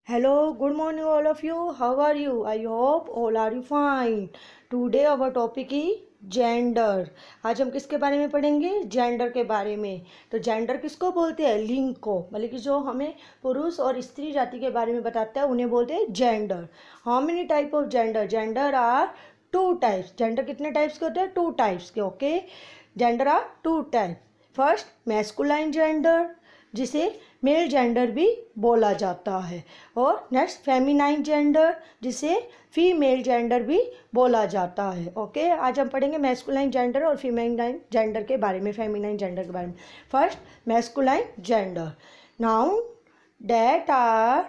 Hello, good morning all of you. How are you? I hope all are you fine. Today our topic is gender. आज हम किसके बारे में पढ़ेंगे? Gender के बारे में। तो जेंडर किसको बोलते हैं? लिंग को, मतलब कि जो हमें पुरुष और स्त्री जाति के बारे में बताता है उन्हें बोलते हैं gender. How many type of gender? Gender are two types. Gender कितने टाइप्स के होते हैं? टू टाइप्स के। Okay, gender are two type. First masculine gender, जिसे मेल जेंडर भी बोला जाता है, और नेक्स्ट फेमिनाइन जेंडर, जिसे फीमेल जेंडर भी बोला जाता है। ओके, आज हम पढ़ेंगे मैस्कुलाइन जेंडर और फीमेनाइन जेंडर के बारे में, फेमिनाइन जेंडर के बारे में। First masculine gender, noun that are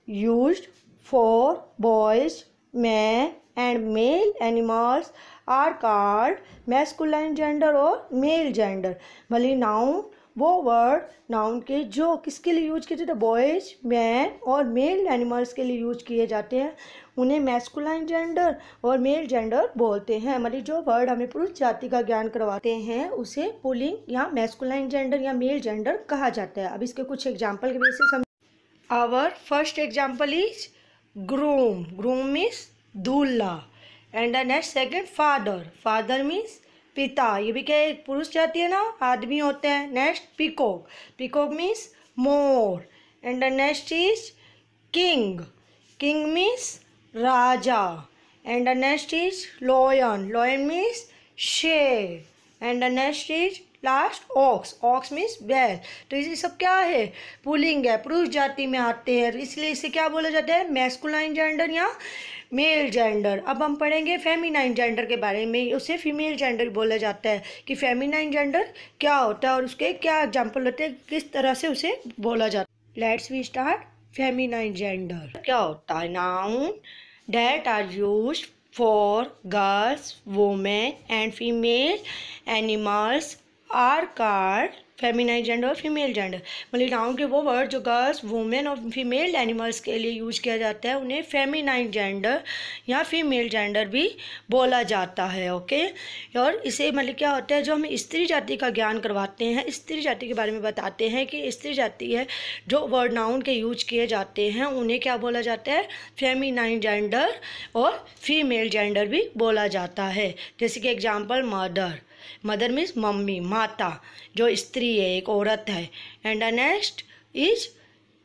used for boys, man and male animals are called masculine gender और मेल जेंडर। मतलब नाउन, वो वर्ड नाउन के जो किसके लिए यूज किए जाते हैं? बॉयज, मैन और मेल एनिमल्स के लिए यूज किए जाते हैं, उन्हें मैस्कुलाइन जेंडर और मेल जेंडर बोलते हैं। मतलब जो वर्ड हमें पुरुष जाति का ज्ञान करवाते हैं उसे पुल्लिंग या मैस्कुलाइन जेंडर या मेल जेंडर कहा जाता है। अब इसके कुछ एग्जाम्पल के बेसिस हम our first example is groom. Groom means दूल्हा, and the next second father. Father means पिता, ये भी क्या एक पुरुष जाति है ना, आदमी होते हैं। Next peacock. पीकॉक मीन्स मोर, and the next is king. King means राजा, and the next is lion. Lion means शेर, and the next is last ox. Ox means बैल। तो ये सब क्या है? पुल्लिंग है, पुरुष जाति में आते हैं, इसलिए इसे क्या बोला जाता है? मैस्कुलाइन जेंडर या मेल जेंडर। अब हम पढ़ेंगे फेमिनाइन जेंडर के बारे में, उसे फीमेल जेंडर बोला जाता है कि फेमिनाइन जेंडर क्या होता है और उसके क्या एग्जाम्पल होते हैं, किस तरह से उसे बोला जाता है। Let's we start. Feminine gender क्या होता है? Noun that are used for girls, women and female animals are called feminine gender और फीमेल जेंडर। मतलब नाउन के वो वर्ड जो गर्ल्स, वुमेन और फीमेल एनिमल्स के लिए यूज किया जाता है उन्हें फेमिनाइन जेंडर या फीमेल जेंडर भी बोला जाता है। ओके, और इसे मतलब क्या होता है, जो हमें स्त्री जाति का ज्ञान करवाते हैं, स्त्री जाति के बारे में बताते हैं कि स्त्री जाति है, जो वर्ड नाउन के यूज किए जाते हैं उन्हें क्या बोला जाता है? फेमिनाइन जेंडर और फीमेल जेंडर भी बोला जाता है। जैसे कि example mother. Mother means mummy, माता, जो स्त्री है, एक औरत है। And the next is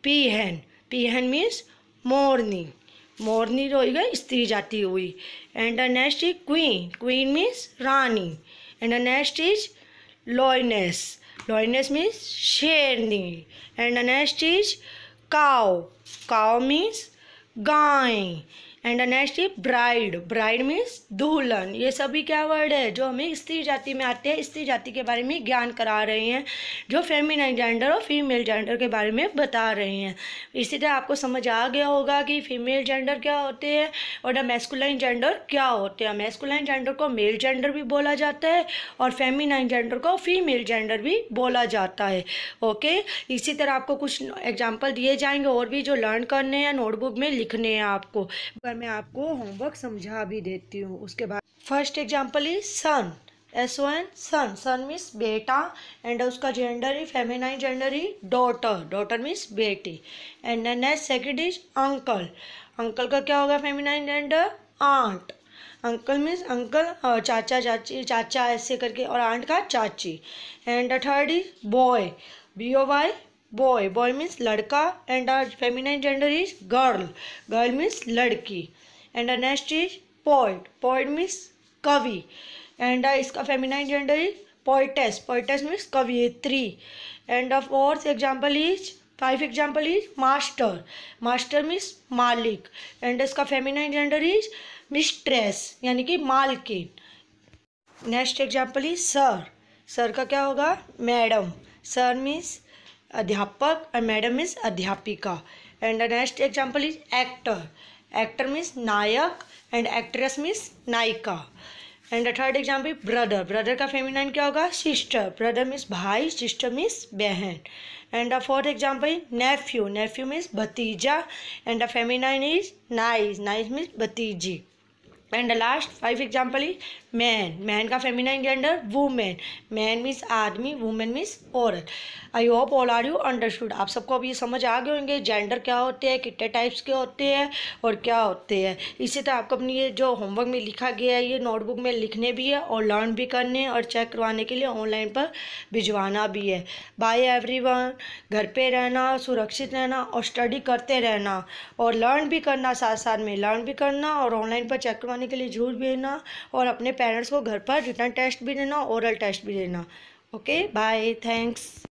peahen. Peahen means मोरनी। मोरनी जो है स्त्री जाति हुई। And the next is queen. Queen means रानी। And the next is lioness. Lioness means शेरनी। And the next is cow. Cow means गाय। And the next is bride. Bride means दुल्हन। ये सभी क्या वर्ड है जो हमें स्त्री जाति में आते हैं, स्त्री जाति के बारे में ज्ञान करा रहे हैं, जो फेमिनाइन जेंडर और फीमेल जेंडर के बारे में बता रहे हैं। इसी तरह आपको समझ आ गया होगा कि फीमेल जेंडर क्या होते हैं और द मैस्कुलाइन जेंडर क्या होते हैं। मैस्कुलाइन जेंडर को मेल जेंडर भी बोला जाता है और फेमिनाइन जेंडर को फीमेल जेंडर भी बोला जाता है। ओके, इसी तरह आपको कुछ एग्जाम्पल दिए जाएंगे और भी जो लर्न करने हैं, नोटबुक में लिखने हैं आपको। मैं आपको होमवर्क समझा भी देती हूँ। उसके बाद first example is son. SON, son. Son means बेटा, एंड उसका जेंडर ही फेमिनाइन जेंडर ही डॉटर। डॉटर मीन्स बेटी। And next second is uncle. Uncle का क्या होगा feminine gender? Aunt. Uncle means uncle, चाचा चाची, चाचा ऐसे करके, और आंट का चाची। And the third is boy. BOY, boy. Boy means लड़का, and feminine gender is girl. Girl means लड़की। And the next is poet. Poet means कवि, एंड इसका feminine gender is poetess. Poetess means कवियत्री। And the fourth example is, five example is master. Master means मालिक, and इसका feminine gender is mistress, यानी कि मालकिन। Next example is sir. Sir का क्या होगा? मैडम। सर मीन्स अध्यापक और मैडम मीन्स अध्यापिका। And the next example is actor. Actor means नायक, एंड एक्ट्रेस मीन्स नायिका। And the third example brother. Brother का फेमिनाइन क्या होगा? सिस्टर। ब्रदर मीन्स भाई, सिस्टर मीन्स बहन। And the fourth example is nephew. Nephew means भतीजा, and the feminine is niece. Niece means भतीजी। And the last 5 example is man. Man का feminine gender women. Man means आदमी, women means औरत। I hope all are you understood. आप सबको अब ये समझ आ गए होंगे जेंडर क्या होते हैं, कितने टाइप्स के होते हैं और क्या होते हैं। इसी तरह आपको अपनी ये जो होमवर्क में लिखा गया है ये नोटबुक में लिखने भी है और लर्न भी करने हैं और चेक करवाने के लिए ऑनलाइन पर भिजवाना भी है। Bye everyone. घर पे रहना, सुरक्षित रहना और स्टडी करते रहना और लर्न भी करना, साथ साथ में लर्न भी करना और ऑनलाइन पर चेक करवाने के लिए जरूर भेजना और अपने पेरेंट्स को घर पर रिटर्न टेस्ट भी देना, ओरल टेस्ट भी देना। Okay bye, thanks.